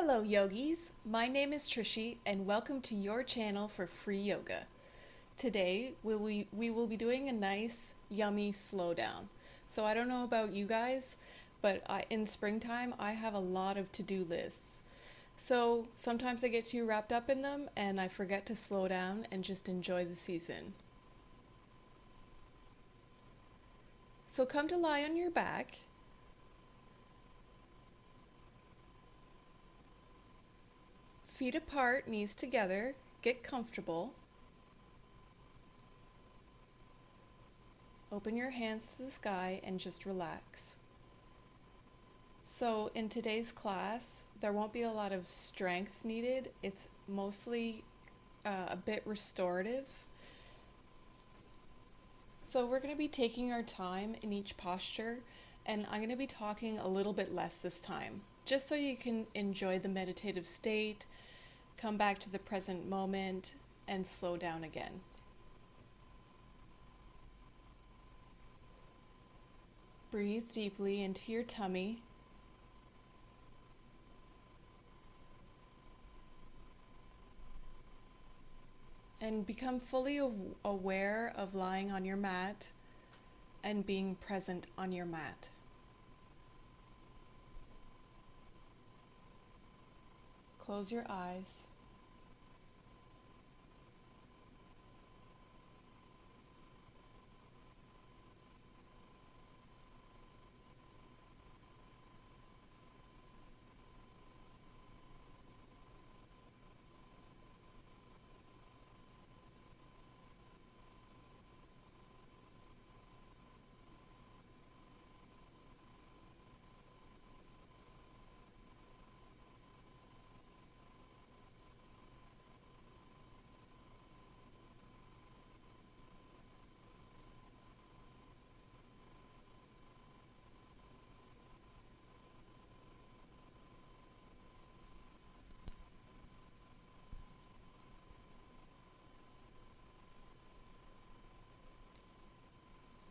Hello yogis, my name is Trishy and welcome to your channel for free yoga. Today we will be doing a nice yummy slowdown. So I don't know about you guys, but in springtime I have a lot of to-do lists. So sometimes I get too wrapped up in them and I forget to slow down and just enjoy the season. So come to lie on your back. Feet apart, knees together, get comfortable. Open your hands to the sky and just relax. So in today's class, there won't be a lot of strength needed. It's mostly a bit restorative. So we're going to be taking our time in each posture, and I'm going to be talking a little bit less this time, just so you can enjoy the meditative state, come back to the present moment, and slow down again. Breathe deeply into your tummy. And become fully aware of lying on your mat and being present on your mat. Close your eyes.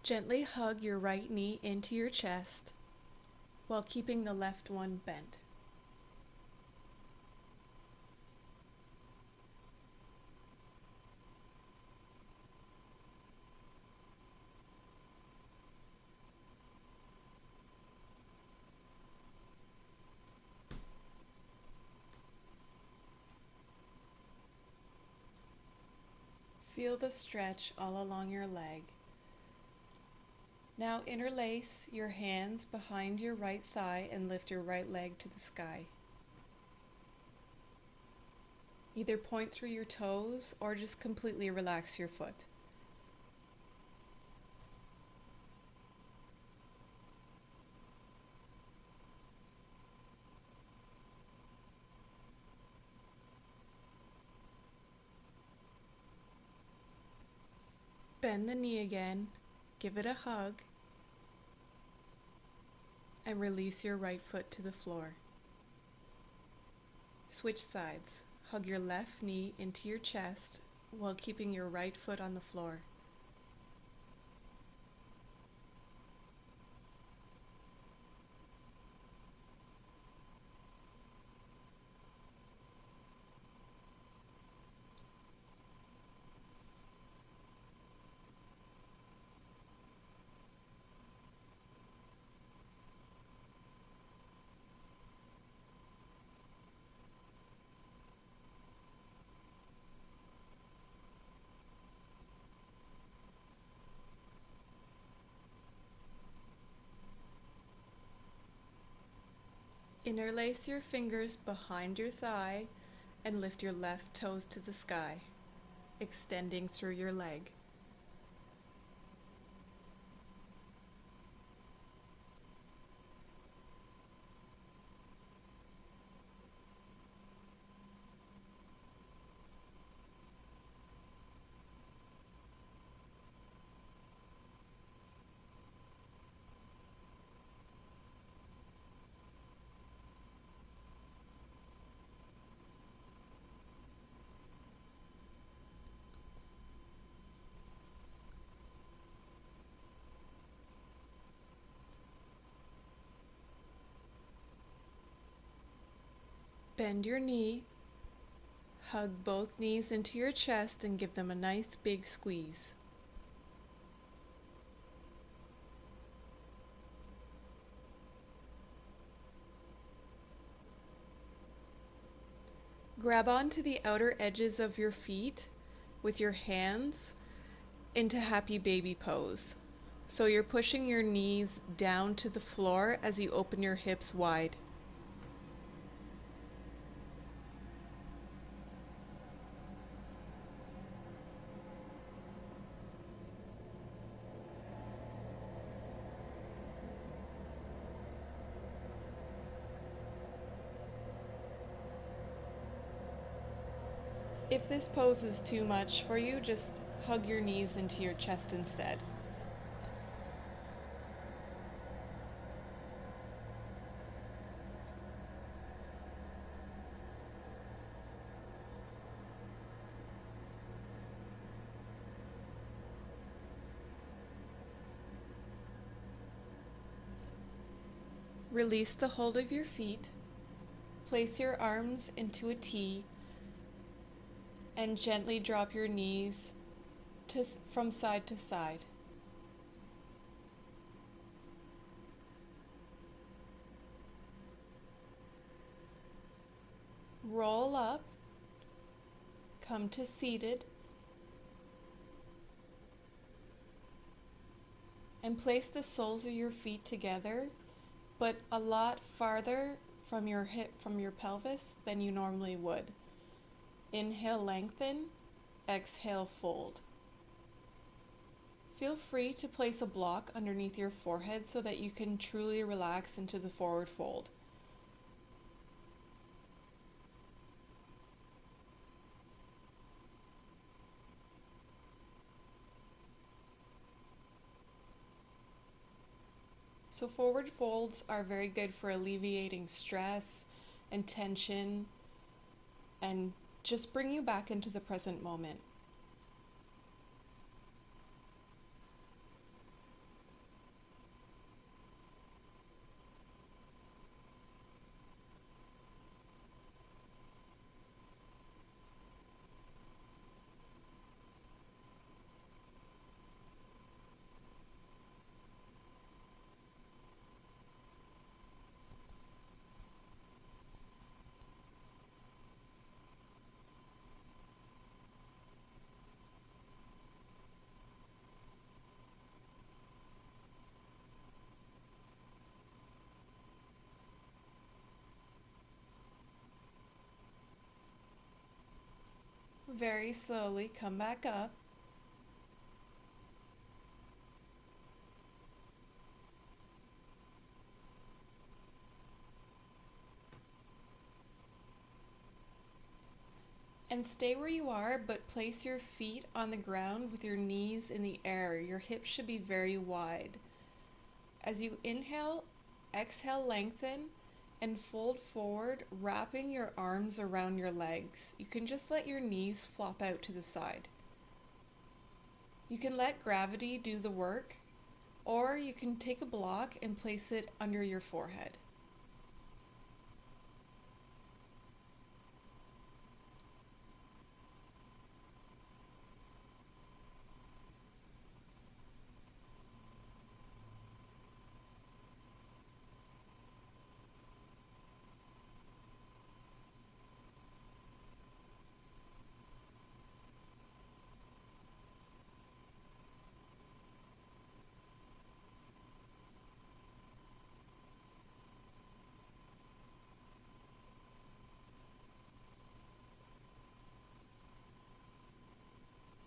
Gently hug your right knee into your chest while keeping the left one bent. Feel the stretch all along your leg. Now interlace your hands behind your right thigh and lift your right leg to the sky. Either point through your toes or just completely relax your foot. Bend the knee again, give it a hug, and release your right foot to the floor. Switch sides. Hug your left knee into your chest while keeping your right foot on the floor. Interlace your fingers behind your thigh and lift your left toes to the sky, extending through your leg. Bend your knee, hug both knees into your chest and give them a nice big squeeze. Grab onto the outer edges of your feet with your hands into happy baby pose. So you're pushing your knees down to the floor as you open your hips wide. If this pose is too much for you, just hug your knees into your chest instead. Release the hold of your feet. Place your arms into a T and gently drop your knees from side to side. Roll up, come to seated, and place the soles of your feet together, but a lot farther from your pelvis than you normally would. Inhale, lengthen. Exhale, fold. Feel free to place a block underneath your forehead so that you can truly relax into the forward fold. So forward folds are very good for alleviating stress and tension and just bring you back into the present moment. Very slowly come back up. And stay where you are, but place your feet on the ground with your knees in the air. Your hips should be very wide. As you inhale, exhale, lengthen, and fold forward, wrapping your arms around your legs. You can just let your knees flop out to the side. You can let gravity do the work, or you can take a block and place it under your forehead.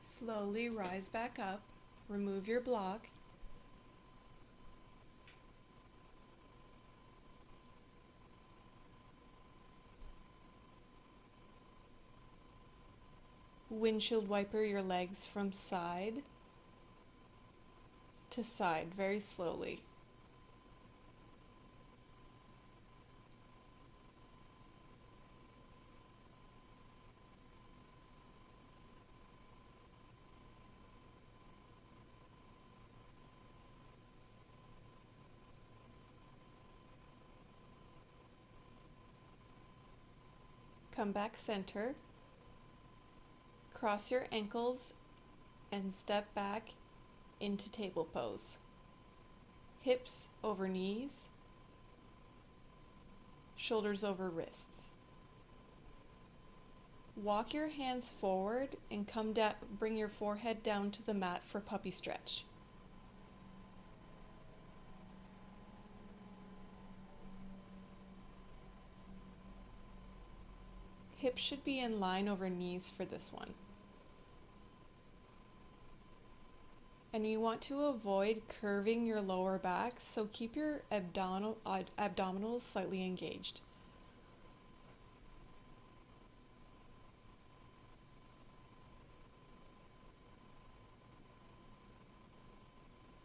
Slowly rise back up, remove your block, windshield wiper your legs from side to side very slowly. Come back center. Cross your ankles and step back into table pose. Hips over knees, shoulders over wrists. Walk your hands forward and come down, bring your forehead down to the mat for puppy stretch. Hips should be in line over knees for this one. And you want to avoid curving your lower back, so keep your abdominals slightly engaged.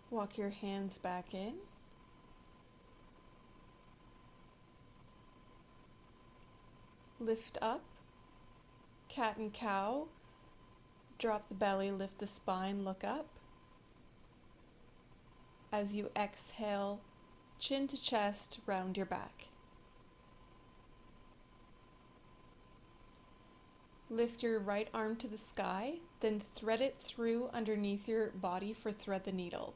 Walk your hands back in. Lift up, cat and cow. Drop the belly, lift the spine, look up. As you exhale, chin to chest, round your back. Lift your right arm to the sky, then thread it through underneath your body for thread the needle.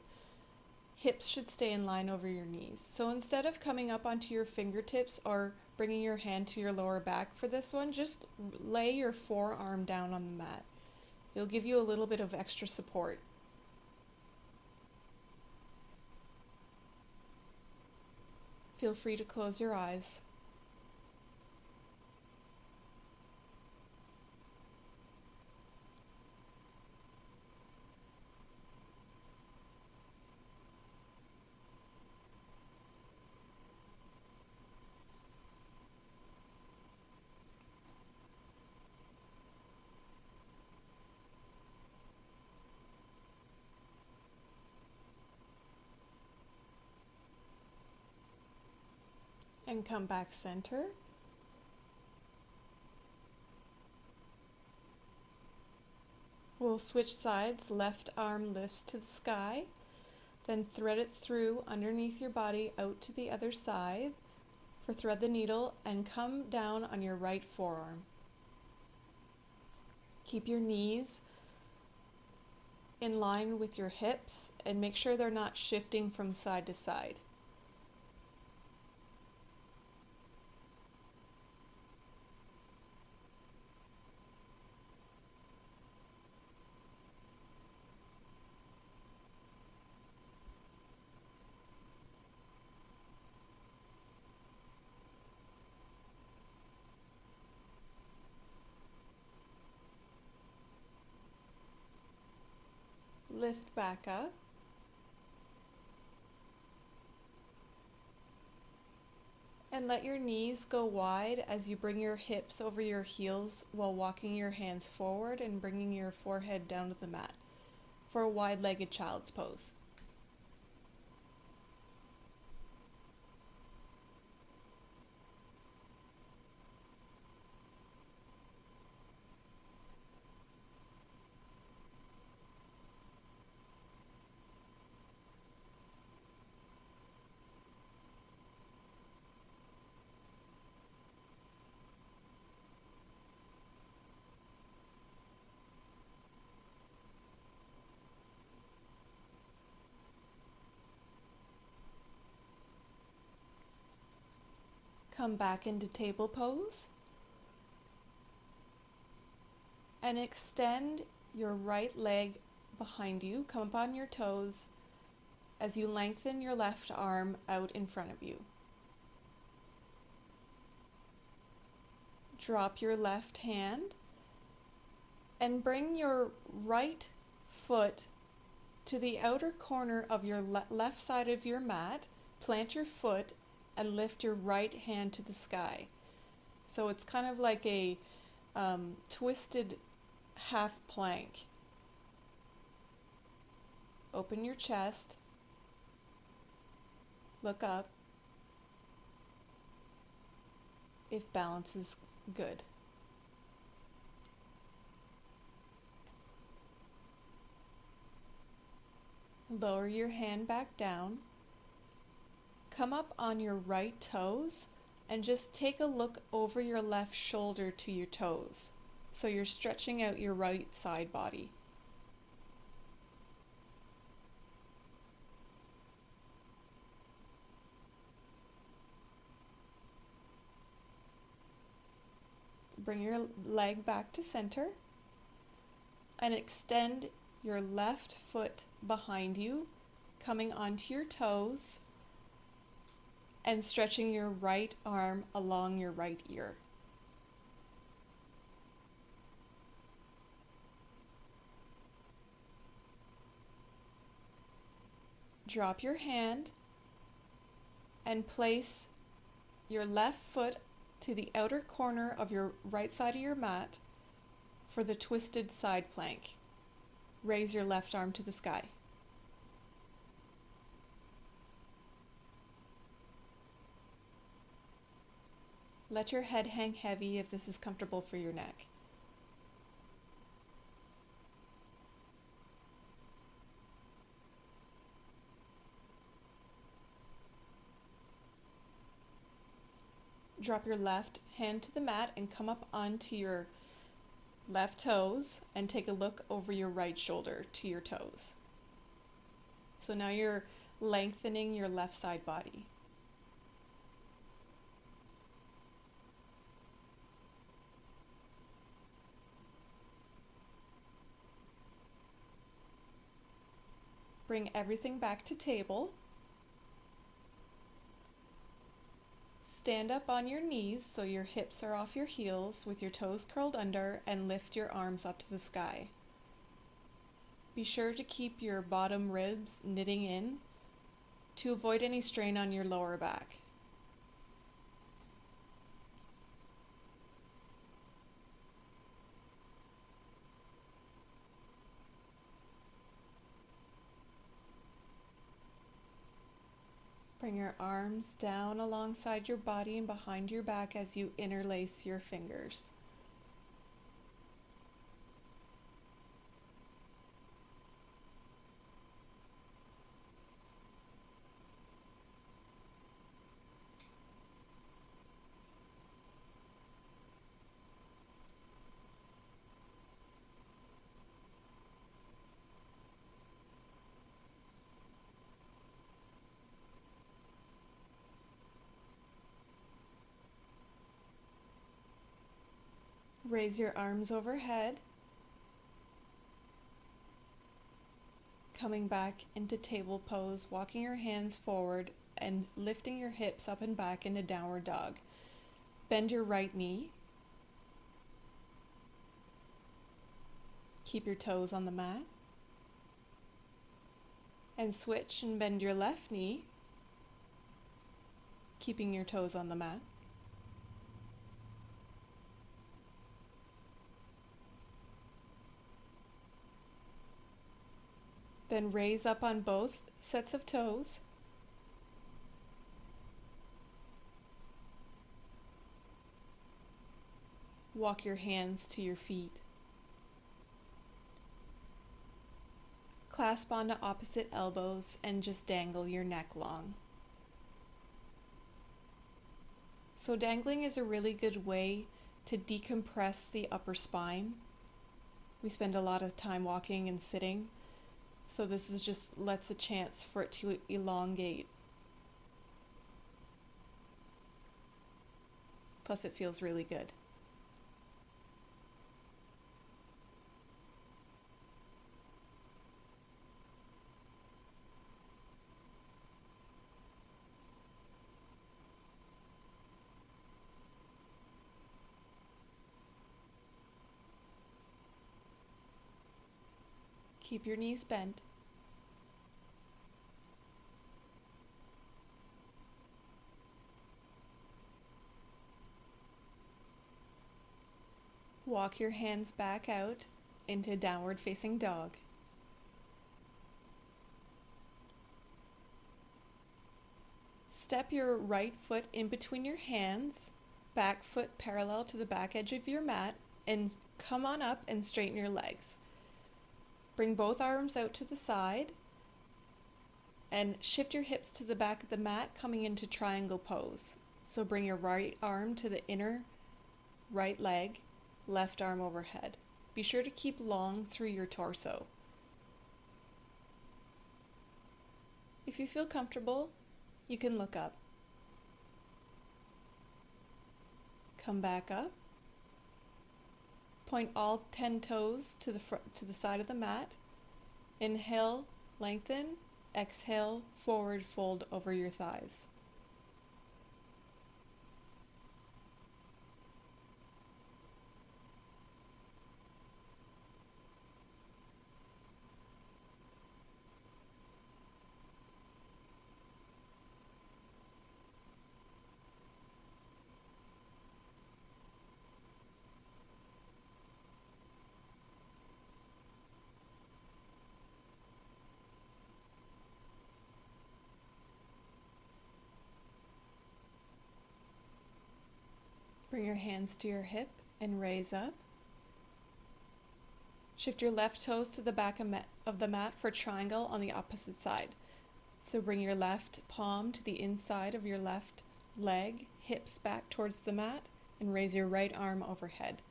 Hips should stay in line over your knees. So instead of coming up onto your fingertips or bringing your hand to your lower back for this one, just lay your forearm down on the mat. It'll give you a little bit of extra support. Feel free to close your eyes. And come back center. We'll switch sides. Left arm lifts to the sky, then thread it through underneath your body out to the other side for thread the needle, and come down on your right forearm. Keep your knees in line with your hips and make sure they're not shifting from side to side. Lift back up. And let your knees go wide as you bring your hips over your heels while walking your hands forward and bringing your forehead down to the mat for a wide-legged child's pose. Come back into table pose and extend your right leg behind you. Come up on your toes as you lengthen your left arm out in front of you. Drop your left hand and bring your right foot to the outer corner of your left side of your mat. Plant your foot and lift your right hand to the sky. So it's kind of like a twisted half plank. Open your chest, look up if balance is good. Lower your hand back down. Come up on your right toes And just take a look over your left shoulder to your toes. So you're stretching out your right side body. Bring your leg back to center and extend your left foot behind you, coming onto your toes and stretching your right arm along your right ear. Drop your hand and place your left foot to the outer corner of your right side of your mat for the twisted side plank. Raise your left arm to the sky. Let your head hang heavy if this is comfortable for your neck. Drop your left hand to the mat and come up onto your left toes and take a look over your right shoulder to your toes. So now you're lengthening your left side body. Bring everything back to table. Stand up on your knees so your hips are off your heels with your toes curled under, and lift your arms up to the sky. Be sure to keep your bottom ribs knitting in to avoid any strain on your lower back. Bring your arms down alongside your body and behind your back as you interlace your fingers. Raise your arms overhead, coming back into table pose, walking your hands forward and lifting your hips up and back into downward dog. Bend your right knee. Keep your toes on the mat. And switch and bend your left knee, keeping your toes on the mat. Then raise up on both sets of toes. Walk your hands to your feet. Clasp onto opposite elbows and just dangle your neck long. So dangling is a really good way to decompress the upper spine. We spend a lot of time walking and sitting, so this is just lets a chance for it to elongate. Plus it feels really good. Keep your knees bent. Walk your hands back out into downward facing dog. Step your right foot in between your hands, back foot parallel to the back edge of your mat, and come on up and straighten your legs. Bring both arms out to the side and shift your hips to the back of the mat, coming into triangle pose. So bring your right arm to the inner right leg, left arm overhead. Be sure to keep long through your torso. If you feel comfortable, you can look up. Come back up. Point all 10 toes to the side of the mat. Inhale, lengthen. Exhale, forward fold over your thighs. Bring your hands to your hip and raise up. Shift your left toes to the back of the mat for triangle on the opposite side. So bring your left palm to the inside of your left leg, hips back towards the mat, and raise your right arm overhead.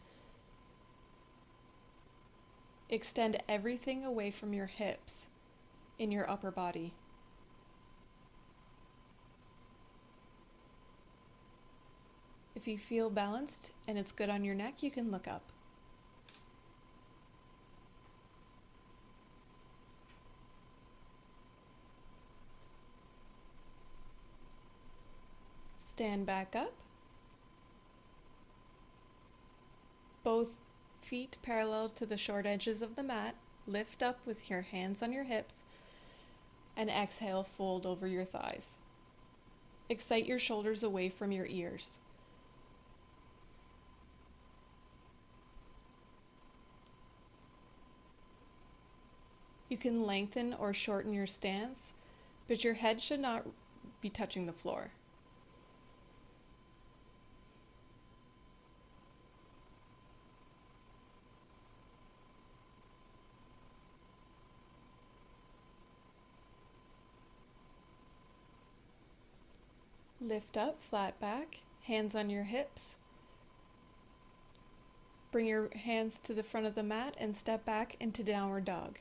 Extend everything away from your hips in your upper body. If you feel balanced and it's good on your neck, you can look up. Stand back up. Both feet parallel to the short edges of the mat. Lift up with your hands on your hips and exhale, fold over your thighs. Excite your shoulders away from your ears. You can lengthen or shorten your stance, but your head should not be touching the floor. Lift up, flat back, hands on your hips. Bring your hands to the front of the mat and step back into downward dog.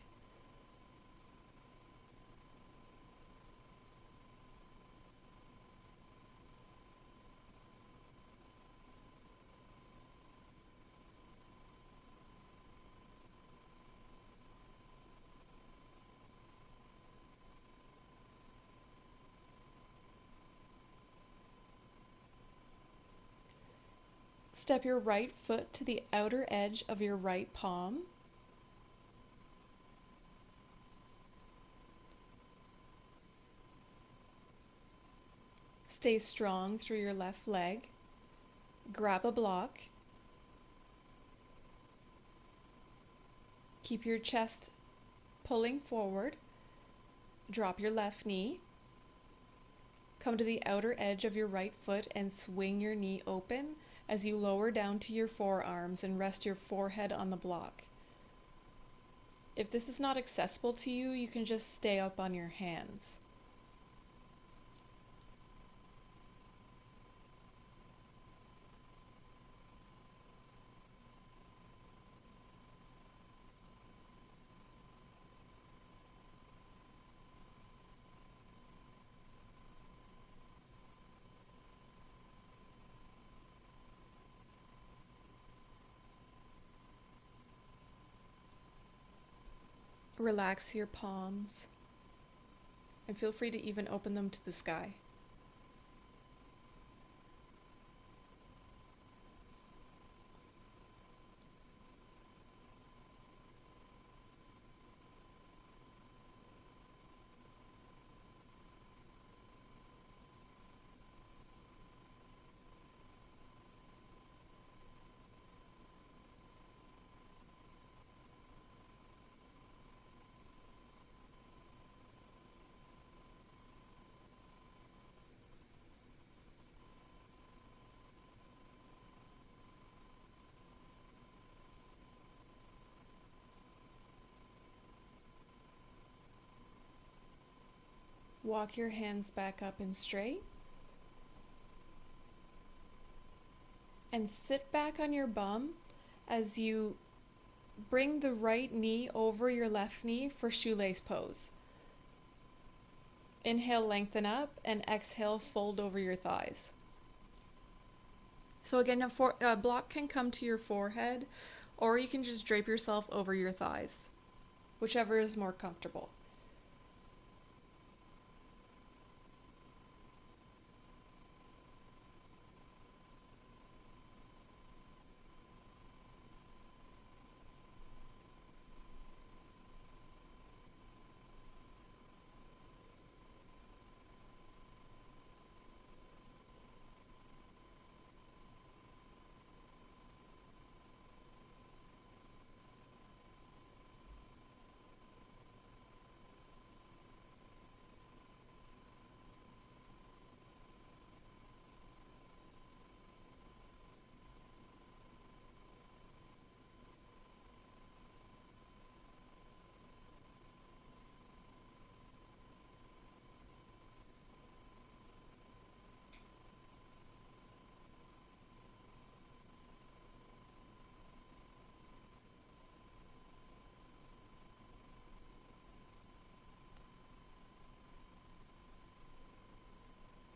Step your right foot to the outer edge of your right palm. Stay strong through your left leg. Grab a block. Keep your chest pulling forward. Drop your left knee. Come to the outer edge of your right foot and swing your knee open as you lower down to your forearms and rest your forehead on the block. If this is not accessible to you, you can just stay up on your hands. Relax your palms and feel free to even open them to the sky. Walk your hands back up and straight. And sit back on your bum as you bring the right knee over your left knee for shoelace pose. Inhale, lengthen up, and exhale, fold over your thighs. So again, a block can come to your forehead, or you can just drape yourself over your thighs, whichever is more comfortable.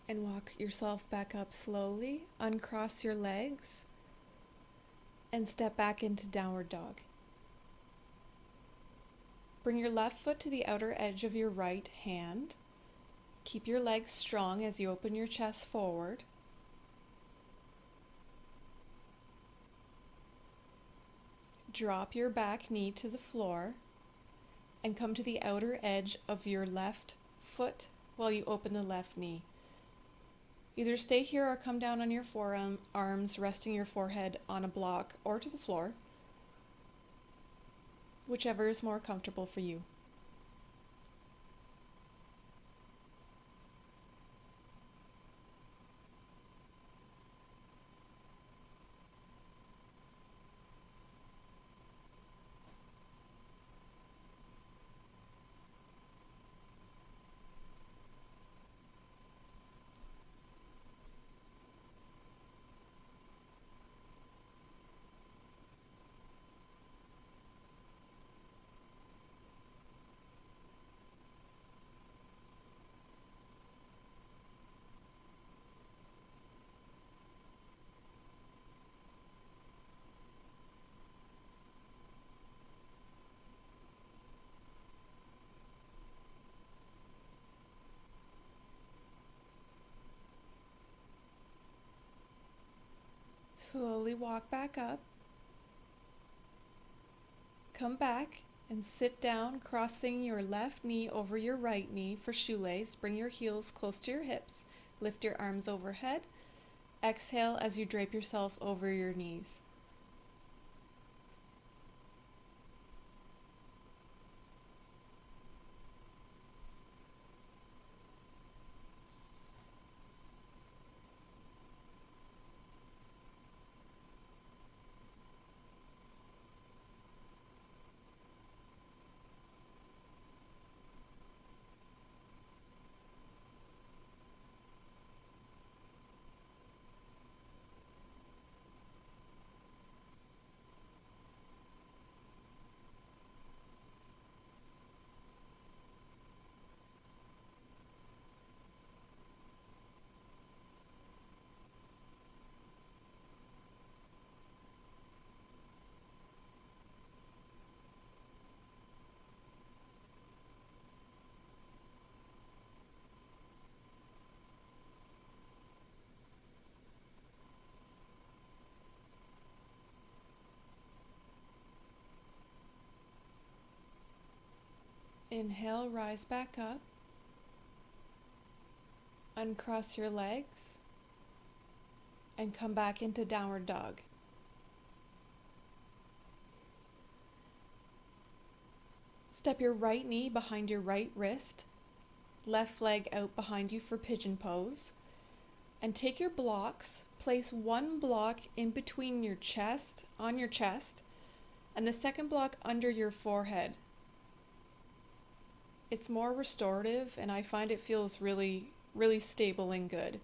And walk yourself back up slowly, uncross your legs, and step back into downward dog. Bring your left foot to the outer edge of your right hand. Keep your legs strong as you open your chest forward. Drop your back knee to the floor and come to the outer edge of your left foot while you open the left knee. Either stay here or come down on your forearms, resting your forehead on a block or to the floor, whichever is more comfortable for you. Slowly walk back up. Come back and sit down, crossing your left knee over your right knee for shoelace. Bring your heels close to your hips. Lift your arms overhead. Exhale as you drape yourself over your knees. Inhale, rise back up. Uncross your legs and come back into downward dog. Step your right knee behind your right wrist, left leg out behind you for pigeon pose, and take your blocks, place one block in between your chest, on your chest, and the second block under your forehead. It's more restorative, and I find it feels really stable and good.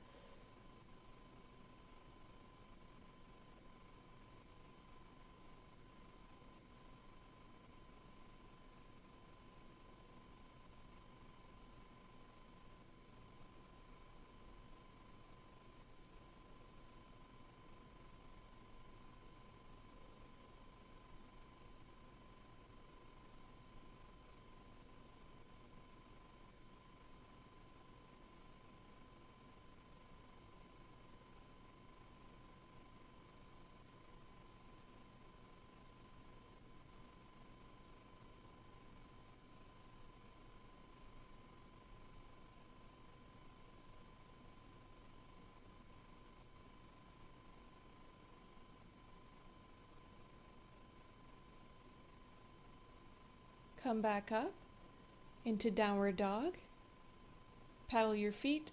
Come back up into downward dog. Paddle your feet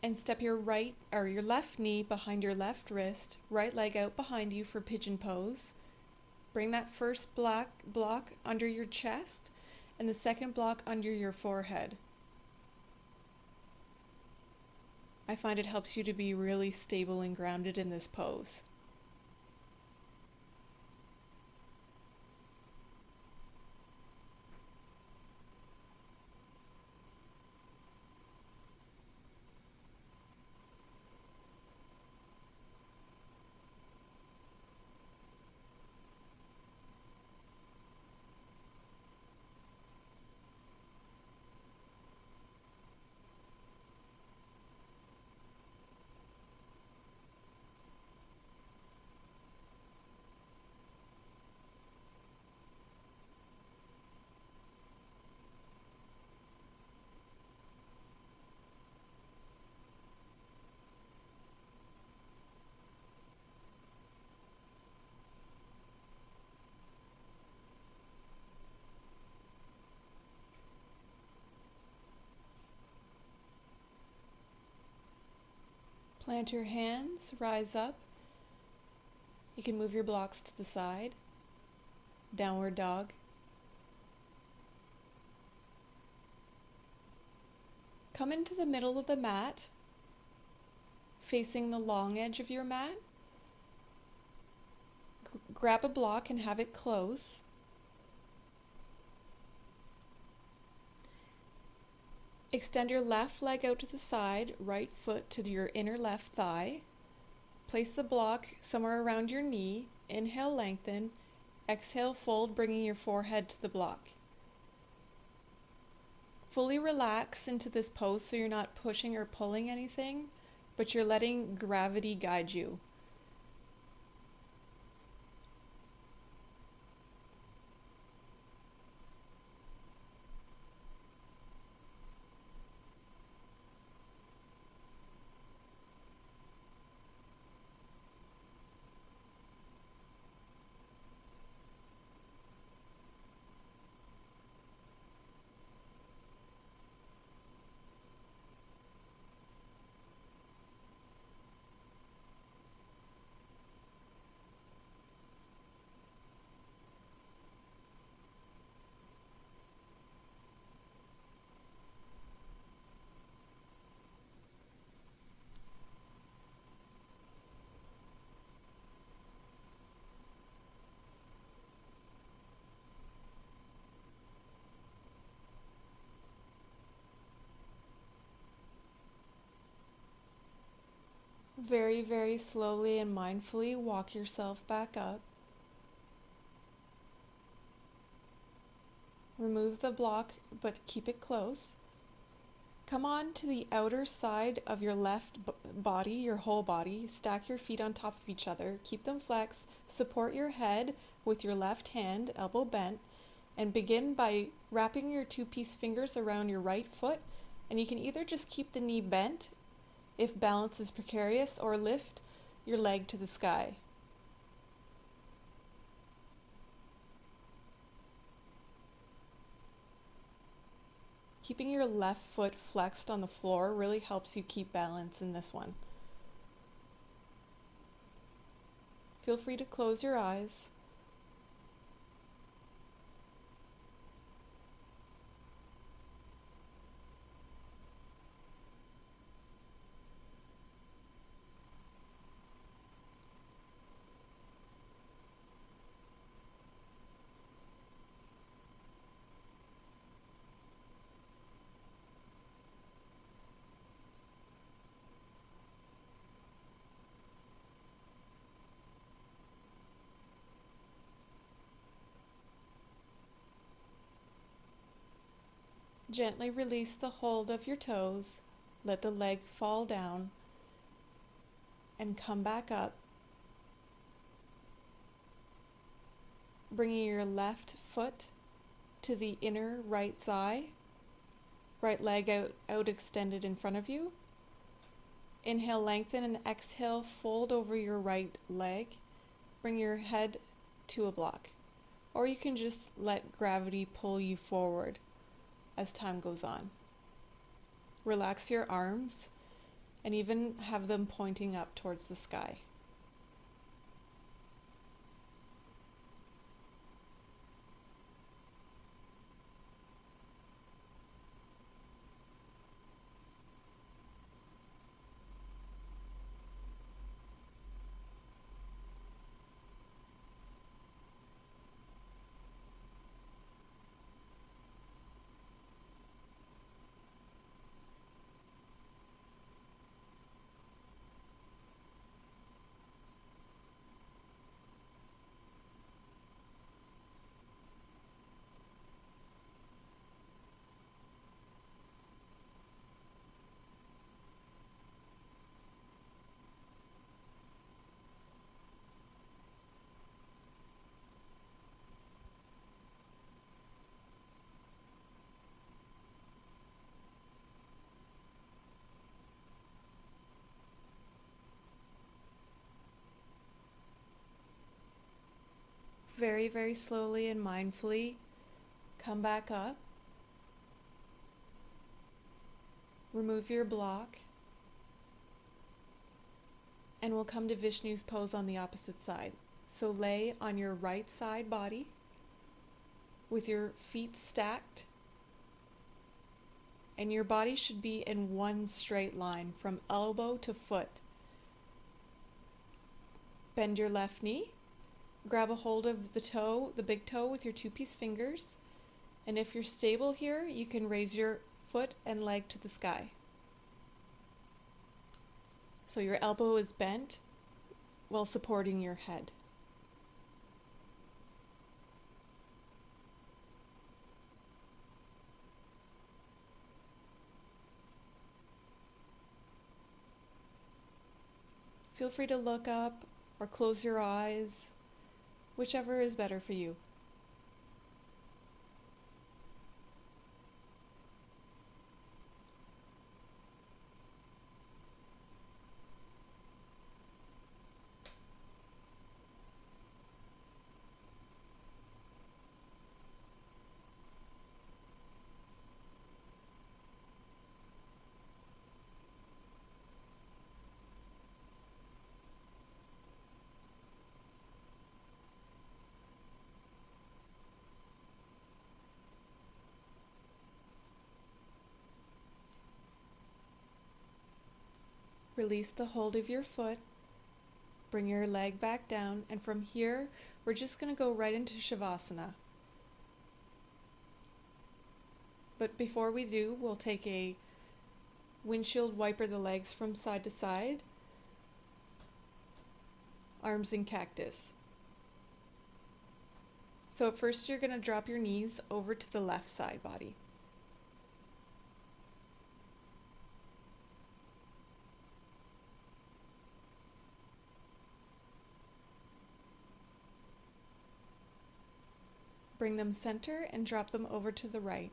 and step your left knee behind your left wrist, right leg out behind you for pigeon pose. Bring that first block under your chest and the second block under your forehead. I find it helps you to be really stable and grounded in this pose. Plant your hands, rise up. You can move your blocks to the side. Downward dog. Come into the middle of the mat, facing the long edge of your mat. Grab a block and have it close. Extend your left leg out to the side, right foot to your inner left thigh. Place the block somewhere around your knee. Inhale, lengthen. Exhale, fold, bringing your forehead to the block. Fully relax into this pose so you're not pushing or pulling anything, but you're letting gravity guide you. Very, very slowly and mindfully walk yourself back up. Remove the block, but keep it close. Come on to the outer side of your left body, your whole body. Stack your feet on top of each other. Keep them flexed. Support your head with your left hand, elbow bent, and begin by wrapping your two-piece fingers around your right foot. And you can either just keep the knee bent if balance is precarious, or lift your leg to the sky. Keeping your left foot flexed on the floor really helps you keep balance in this one. Feel free to close your eyes. Gently release the hold of your toes, let the leg fall down, and come back up, bringing your left foot to the inner right thigh, right leg out extended in front of you. Inhale, lengthen, and exhale, fold over your right leg. Bring your head to a block. Or you can just let gravity pull you forward as time goes on. Relax your arms and even have them pointing up towards the sky. Very, very slowly and mindfully come back up. Remove your block. And we'll come to Vishnu's pose on the opposite side. So lay on your right side body with your feet stacked. And your body should be in one straight line from elbow to foot. Bend your left knee. Grab a hold of the toe, the big toe, with your two-piece fingers. And if you're stable here, you can raise your foot and leg to the sky. So your elbow is bent while supporting your head. Feel free to look up or close your eyes, whichever is better for you. Release the hold of your foot, bring your leg back down, and from here, we're just going to go right into Shavasana. But before we do, we'll take a windshield wiper the legs from side to side, arms in cactus. So at first you're going to drop your knees over to the left side body. Bring them center and drop them over to the right.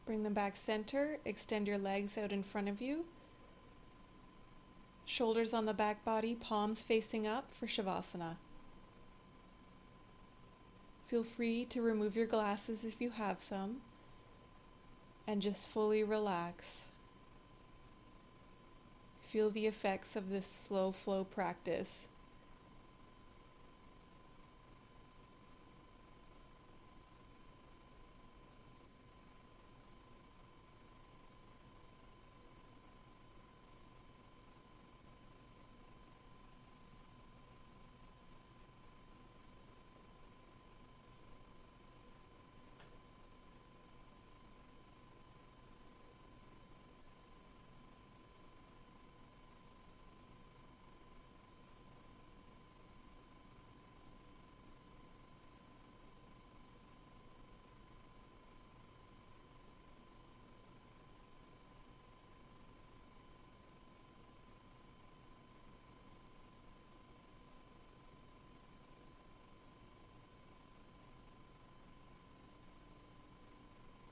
Bring them back center, extend your legs out in front of you. Shoulders on the back body, palms facing up for Shavasana. Feel free to remove your glasses if you have some, and just fully relax. Feel the effects of this slow flow practice.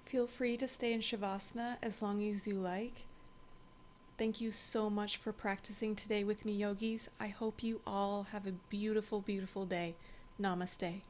Feel free to stay in Shavasana as long as you like. Thank you so much for practicing today with me, yogis. I hope you all have a beautiful, beautiful day. Namaste.